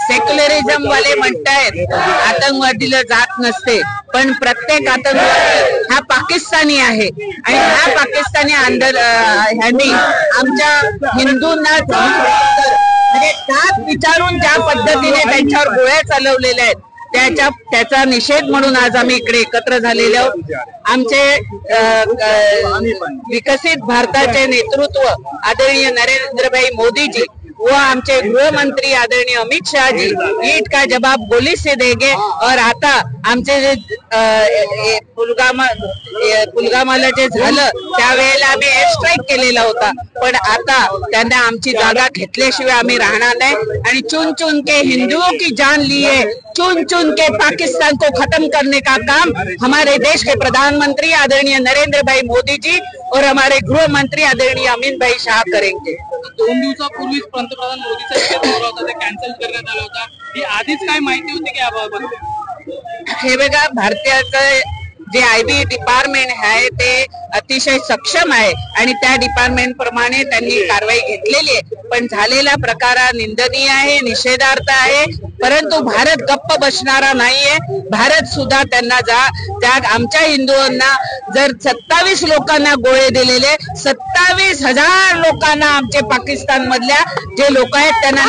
Secularism वाले म्हणतायत आतंकवादीला जात नसते, पण प्रत्येक आतंकवादी हा पाकिस्तानी आहे आणि ह्या पाकिस्तानी ह्यांनी आमच्या हिंदूंना म्हणजे जात विचारून ज्या पद्धतीने त्यांच्यावर गोळ्या चालवलेल्या आहेत त्याचा निषेध म्हणून आज आम्ही इकडे एकत्र झालेले आहोत। आमचे विकसित भारताचे नेतृत्व आदरणीय नरेंद्रभाई मोदीजी वो आमचे गृहमंत्री आदरणीय अमित शाह जी ईट का जवाब गोली से देंगे। और आता आमचे जे पुलगामाला जे झालं त्यावेळेला आम्ही एअर स्ट्राईक केलेला होता, पण आता त्यांना आमची जागा घेतल्याशिवाय आम्ही राहणार नाही आणि चुन चुन के हिंदुओं की जान लिए चुन चुन के पाकिस्तान को खत्म करने का काम हमारे देश के प्रधानमंत्री आदरणीय नरेंद्र भाई मोदी जी और हमारे गृह मंत्री आदरणीय अमित भाई शाह करेंगे। 2 दिवसापूर्वीच पंतप्रधान मोदीचा दौरा होता ते कॅन्सल करण्यात आला होता, ही आधीच काय माहिती होती की याबाबत? हे बघा, भारताचं जे IB डिपार्टमेंट आहे ते अतिशय सक्षम आहे आणि त्या डिपार्टमेंट प्रमाणे त्यांनी कारवाई घेतलेली आहे, पण झालेला प्रकार हा निंदनीय आहे, निषेधार्थ आहे। परंतु भारत गप्प बसणारा नाहीये। भारत सुद्धा त्यांना त्या आमच्या हिंदूंना जर 27 लोकांना गोळे दिलेले 27,000 लोकांना आमचे पाकिस्तान मधल्या जे लोक आहेत त्यांना